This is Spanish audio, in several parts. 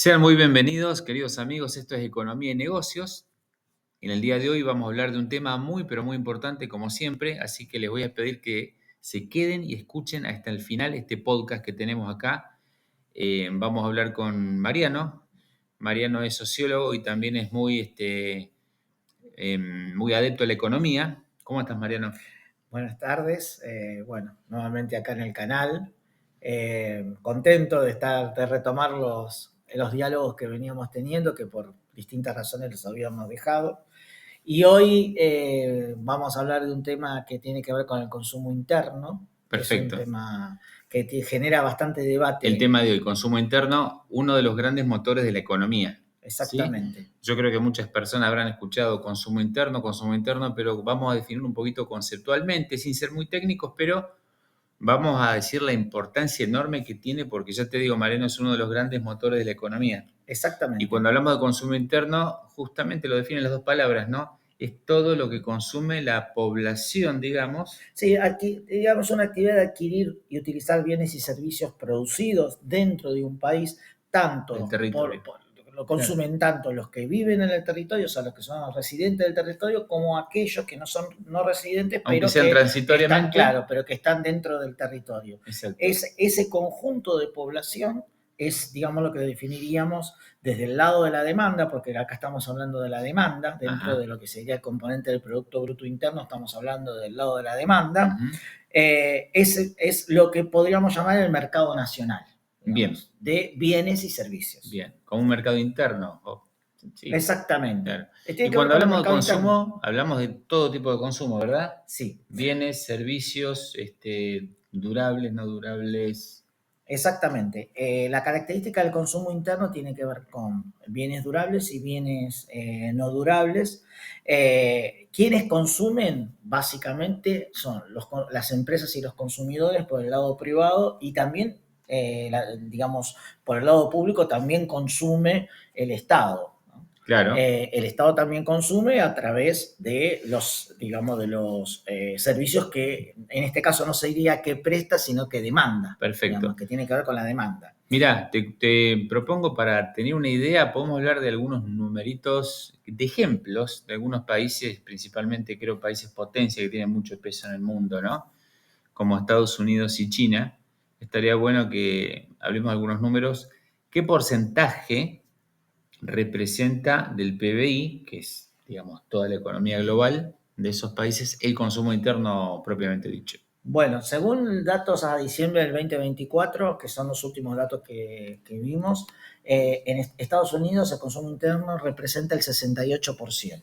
Sean muy bienvenidos, queridos amigos. Esto es Economía y Negocios. En el día de hoy vamos a hablar de un tema muy, pero muy importante, como siempre. Así que les voy a pedir que se queden y escuchen hasta el final este podcast que tenemos acá. Vamos a hablar con Mariano. Mariano es sociólogo y también es muy adepto a la economía. ¿Cómo estás, Mariano? Buenas tardes, nuevamente acá en el canal, contento de retomar los diálogos que veníamos teniendo, que por distintas razones los habíamos dejado. Y hoy vamos a hablar de un tema que tiene que ver con el consumo interno, que es un Perfecto. tema que genera bastante debate. El tema de hoy, consumo interno, uno de los grandes motores de la economía. ¿Sí? Exactamente. Yo creo que muchas personas habrán escuchado consumo interno, pero vamos a definir un poquito conceptualmente, sin ser muy técnicos, pero vamos a decir la importancia enorme que tiene, porque ya te digo, Mariano es uno de los grandes motores de la economía. Exactamente. Y cuando hablamos de consumo interno, justamente lo definen las dos palabras, ¿no? Es todo lo que consume la población, digamos. Sí, digamos una actividad de adquirir y utilizar bienes y servicios producidos dentro de un país, Del territorio. lo consumen tanto los que viven en el territorio, o sea, los que son residentes del territorio, como aquellos que no son no residentes, Aunque pero sean que transitoriamente. están, claro, pero que están dentro del territorio. Exacto. Ese conjunto de población es, digamos, lo que definiríamos desde el lado de la demanda, porque acá estamos hablando de la demanda, dentro Ajá. de lo que sería el componente del Producto Bruto Interno, estamos hablando del lado de la demanda. Ujú. Es lo que podríamos llamar el mercado nacional, digamos, Bien. de bienes y servicios. Bien, como un mercado interno. Sí, Exactamente. claro. Tiene Y que ver cuando con el hablamos de mercado interno. consumo, hablamos de todo tipo de consumo, ¿verdad? Sí. Bienes, servicios, durables, no durables. Exactamente. La característica del consumo interno tiene que ver con bienes durables y bienes no durables. Quienes consumen básicamente son las empresas y los consumidores por el lado privado, y también, digamos, por el lado público también consume el Estado, ¿no? Claro. El Estado también consume a través de digamos, de los servicios que, en este caso no se diría que presta, sino que demanda. Perfecto. Digamos, que tiene que ver con la demanda. Mirá, te propongo, para tener una idea, podemos hablar de algunos numeritos, de ejemplos de algunos países, principalmente creo países potencia que tienen mucho peso en el mundo, ¿no? Como Estados Unidos y China. Estaría bueno que hablemos de algunos números. ¿Qué porcentaje representa del PBI, que es, digamos, toda la economía global de esos países, el consumo interno propiamente dicho? Bueno, según datos a diciembre del 2024, que son los últimos datos que vimos, en Estados Unidos el consumo interno representa el 68%.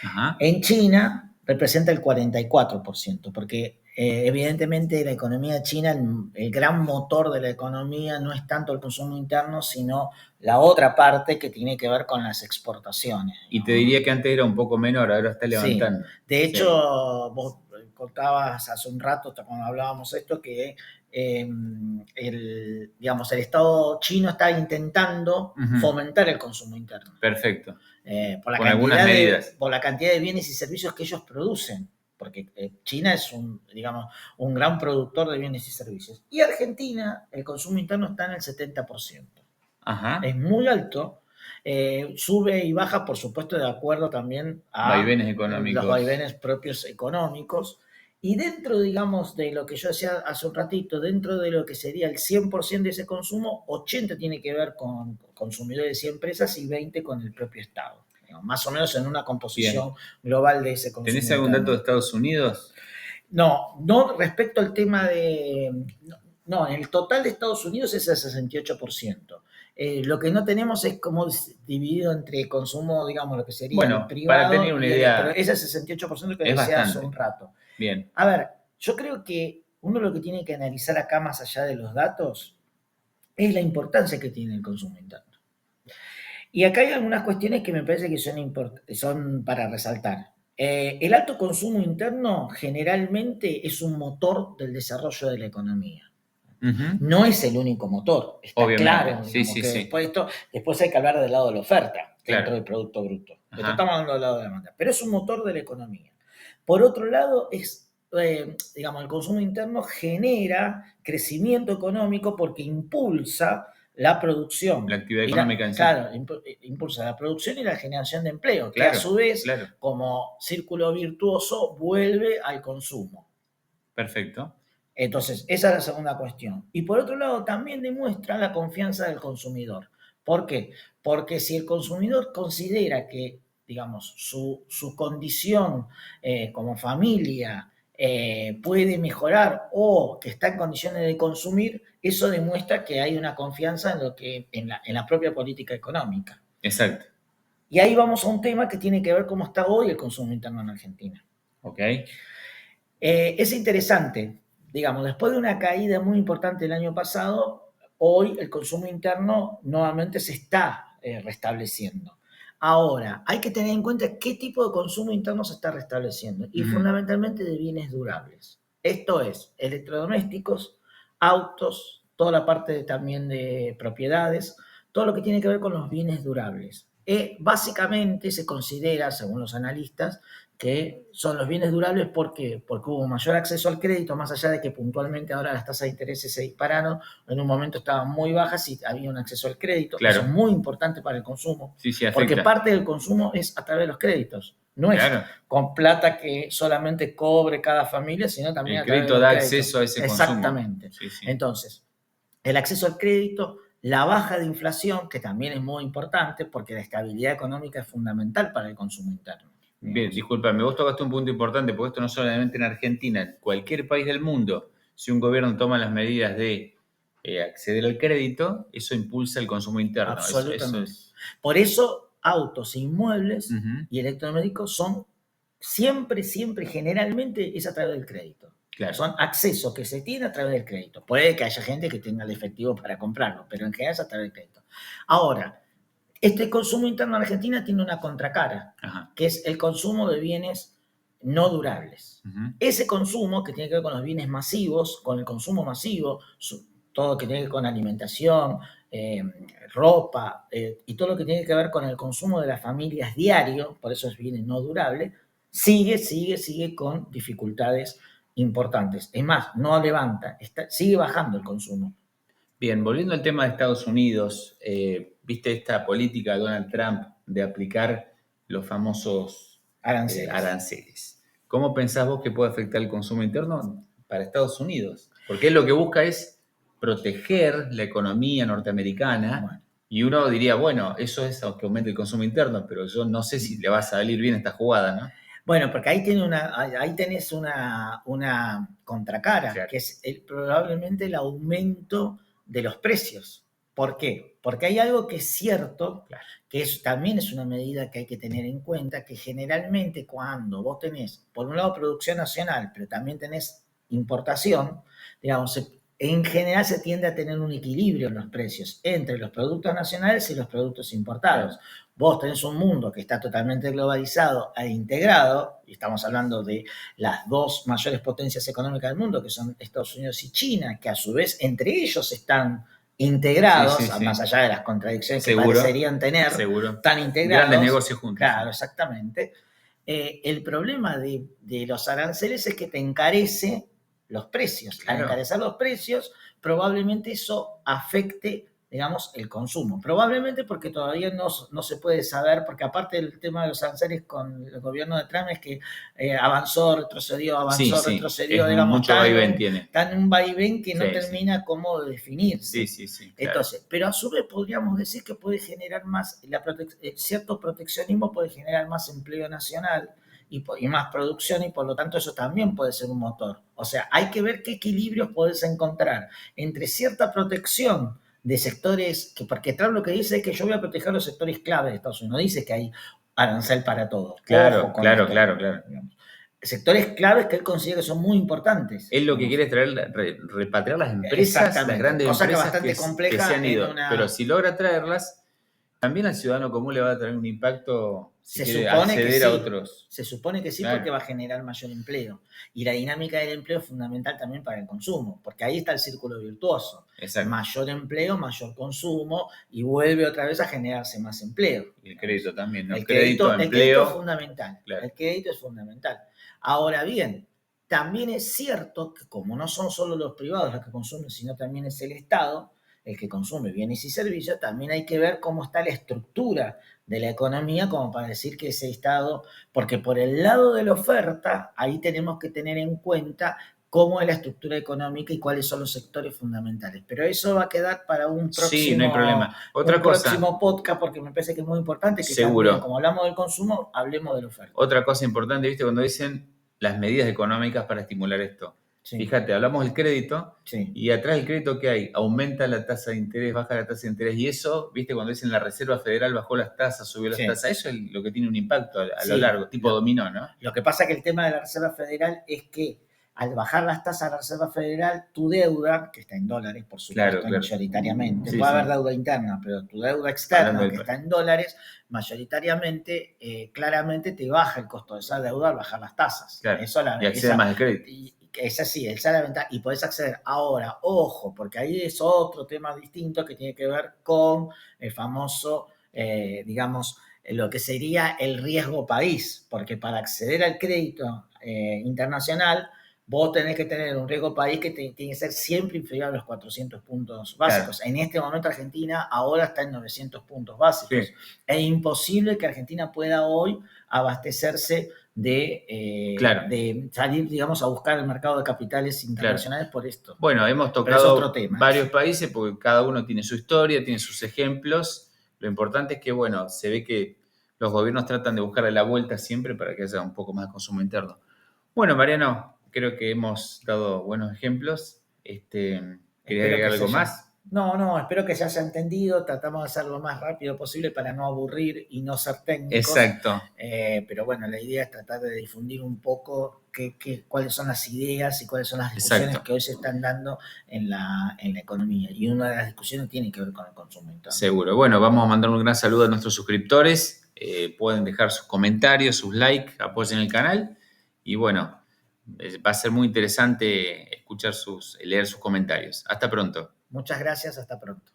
Ajá. En China representa el 44%, porque evidentemente la economía china, el gran motor de la economía no es tanto el consumo interno, sino la otra parte que tiene que ver con las exportaciones, ¿no? Y te diría que antes era un poco menor, ahora está levantando. Sí. De hecho, sí. Vos contabas hace un rato, cuando hablábamos esto, que digamos, el Estado chino está intentando fomentar el consumo interno. Perfecto. Por la Con algunas medidas. por la cantidad de bienes y servicios que ellos producen, porque China es digamos, un gran productor de bienes y servicios. Y Argentina, el consumo interno está en el 70%. Ajá. Es muy alto. Sube y baja, por supuesto, de acuerdo también a Vaivenes económicos. los vaivenes propios económicos. Y dentro, digamos, de lo que yo decía hace un ratito, dentro de lo que sería el 100% de ese consumo, 80 tiene que ver con consumidores y empresas y 20 con el propio Estado. Más o menos en una composición global de ese consumo. ¿Tenés algún dato de Estados Unidos? No, respecto al tema de... No, en el total de Estados Unidos es el 68%. Lo que no tenemos es cómo dividido entre consumo, digamos, lo que sería el privado. Para tener una idea, pero ese 68% que decía bastante. hace un rato. Bien. A ver, yo creo que uno lo que tiene que analizar acá, más allá de los datos, es la importancia que tiene el consumo interno. Y acá hay algunas cuestiones que me parece que son para resaltar. El alto consumo interno generalmente es un motor del desarrollo de la economía. No es el único motor, está claro. Sí. Después hay que hablar del lado de la oferta, dentro del Producto Bruto. Pero estamos hablando del lado de la demanda. Pero es un motor de la economía. Por otro lado, digamos, el consumo interno genera crecimiento económico porque impulsa la producción. La actividad económica en sí. Claro, impulsa la producción y la generación de empleo, Claro, que a su vez, claro. como círculo virtuoso, vuelve al consumo. Perfecto. Entonces, esa es la segunda cuestión. Y por otro lado, también demuestra la confianza del consumidor. ¿Por qué? Porque si el consumidor considera que, digamos, su condición como familia puede mejorar o que está en condiciones de consumir, eso demuestra que hay una confianza en la propia política económica. Exacto. Y ahí vamos a un tema que tiene que ver cómo está hoy el consumo interno en Argentina. Ok. Es interesante, digamos, después de una caída muy importante el año pasado, hoy el consumo interno nuevamente se está restableciendo. Ahora, hay que tener en cuenta qué tipo de consumo interno se está restableciendo y fundamentalmente de bienes durables. Esto es, electrodomésticos, autos, toda la parte también de propiedades, todo lo que tiene que ver con los bienes durables. Básicamente se considera, según los analistas, que son los bienes durables. ¿Por qué? Porque hubo mayor acceso al crédito, más allá de que puntualmente ahora las tasas de interés se dispararon, en un momento estaban muy bajas y había un acceso al crédito. Claro. Eso es muy importante para el consumo, sí, porque parte del consumo es a través de los créditos. No claro. es con plata que solamente cobre cada familia, sino también el a través crédito de los da créditos. acceso a ese Exactamente. consumo. Sí. Entonces, el acceso al crédito, la baja de inflación, que también es muy importante porque la estabilidad económica es fundamental para el consumo interno. Bien, discúlpame, vos tocaste un punto importante, porque esto no solamente en Argentina, en cualquier país del mundo, si un gobierno toma las medidas de acceder al crédito, eso impulsa el consumo interno. Absolutamente. Por eso, autos e inmuebles y electrodomésticos son siempre, generalmente es a través del crédito. Claro. Son accesos que se tiene a través del crédito. Puede que haya gente que tenga el efectivo para comprarlo, pero en general es a través del crédito. Ahora, este consumo interno en Argentina tiene una contracara, que es el consumo de bienes no durables. Ese consumo que tiene que ver con los bienes masivos, con el consumo masivo, todo lo que tiene que ver con alimentación, ropa y todo lo que tiene que ver con el consumo de las familias diario, por eso es bienes no durables, sigue con dificultades importantes. Es más, no levanta, sigue bajando el consumo. Bien, volviendo al tema de Estados Unidos, viste esta política de Donald Trump de aplicar los famosos aranceles. ¿Cómo pensás vos que puede afectar el consumo interno para Estados Unidos? Porque él lo que busca es proteger la economía norteamericana y uno diría, bueno, eso es que aumente el consumo interno, pero yo no sé si le va a salir bien esta jugada, ¿no? Bueno, porque ahí tenés una contracara, claro, que es probablemente el aumento de los precios. ¿Por qué? Porque hay algo que es cierto, claro, que también es una medida que hay que tener en cuenta, que generalmente cuando vos tenés, por un lado, producción nacional, pero también tenés importación, digamos, en general se tiende a tener un equilibrio en los precios entre los productos nacionales y los productos importados. Claro. Vos tenés un mundo que está totalmente globalizado e integrado, y estamos hablando de las dos mayores potencias económicas del mundo, que son Estados Unidos y China, que a su vez entre ellos están integrados, sí. Más allá de las contradicciones que parecerían tener, tan integrados. Grandes negocios juntos. Claro, exactamente. El problema de los aranceles es que te encarece los precios. Claro. Al encarecer los precios, probablemente eso afecte, digamos, el consumo. Probablemente porque todavía no se puede saber, porque aparte del tema de los aranceles con el gobierno de Trump es que avanzó, retrocedió, retrocedió, digamos, mucho vaivén tiene. Está en un vaivén que no termina como de definirse. Sí, claro. Entonces, pero a su vez podríamos decir que puede generar más, cierto proteccionismo puede generar más empleo nacional y más producción, y por lo tanto eso también puede ser un motor. O sea, hay que ver qué equilibrios podés encontrar entre cierta protección de sectores, porque Trump lo que dice es que yo voy a proteger los sectores clave de Estados Unidos, no dice que hay arancel para todo. Claro. Sectores claves que él considera que son muy importantes. Él lo que quiere es repatriar las empresas, las grandes cosa empresas que bastante compleja que se han ido. Pero si logra traerlas, también al ciudadano común le va a traer un impacto si quiere acceder a otros. Se supone que sí, claro, porque va a generar mayor empleo. Y la dinámica del empleo es fundamental también para el consumo, porque ahí está el círculo virtuoso. Exacto. Mayor empleo, mayor consumo, y vuelve otra vez a generarse más empleo. Y el crédito también, ¿no? El crédito es fundamental. Claro. El crédito es fundamental. Ahora bien, también es cierto que como no son solo los privados los que consumen, sino también es el Estado el que consume bienes y servicios, también hay que ver cómo está la estructura de la economía como para decir que ese Estado, porque por el lado de la oferta, ahí tenemos que tener en cuenta cómo es la estructura económica y cuáles son los sectores fundamentales. Pero eso va a quedar para Sí, no hay problema. un Otra cosa, próximo podcast, porque me parece que es muy importante que también, seguro. como hablamos del consumo, hablemos de la oferta. Otra cosa importante, ¿viste? Cuando dicen las medidas económicas para estimular esto. Sí, Fíjate, hablamos del crédito sí, y atrás del crédito, ¿qué hay? Aumenta la tasa de interés, baja la tasa de interés. Y eso, ¿viste? Cuando dicen la Reserva Federal bajó las tasas, subió las sí, tasas, eso es lo que tiene un impacto a lo sí. largo, tipo dominó, ¿no? Lo que pasa que el tema de la Reserva Federal es que al bajar las tasas de la Reserva Federal, tu deuda, que está en dólares, por Claro, supuesto, claro. mayoritariamente, Sí, puede haber sí. deuda interna, pero tu deuda Hablando externa, del que país. está en dólares, mayoritariamente, claramente te baja el costo de esa deuda al bajar las tasas. Claro. Eso Y accede más al crédito. esa sí, esa es la ventaja. Y podés acceder ahora, ojo, porque ahí es otro tema distinto que tiene que ver con el famoso, digamos, lo que sería el riesgo país, porque para acceder al crédito internacional, vos tenés que tener un riesgo país que tiene que ser siempre inferior a los 400 puntos básicos. Claro. En este momento Argentina ahora está en 900 puntos básicos. Sí. Es imposible que Argentina pueda hoy abastecerse Claro. de salir, digamos, a buscar el mercado de capitales internacionales Claro. por esto. Bueno, hemos Pero es otro tocado tema. varios países porque cada uno tiene su historia, tiene sus ejemplos. Lo importante es que, bueno, se ve que los gobiernos tratan de buscarle la vuelta siempre para que haya un poco más de consumo interno. Bueno, Mariano, creo que hemos dado buenos ejemplos. ¿Quería Espero agregar que se algo haya... más? No, espero que se haya entendido. Tratamos de hacerlo lo más rápido posible para no aburrir y no ser técnicos. Exacto. Pero bueno, la idea es tratar de difundir un poco cuáles son las ideas y cuáles son las discusiones Exacto. que hoy se están dando en la economía. Y una de las discusiones tiene que ver con el consumo interno. Seguro. Bueno, vamos a mandar un gran saludo a nuestros suscriptores. Pueden dejar sus comentarios, sus likes, apoyen el canal. Y bueno, va a ser muy interesante leer sus comentarios. Hasta pronto. Muchas gracias, hasta pronto.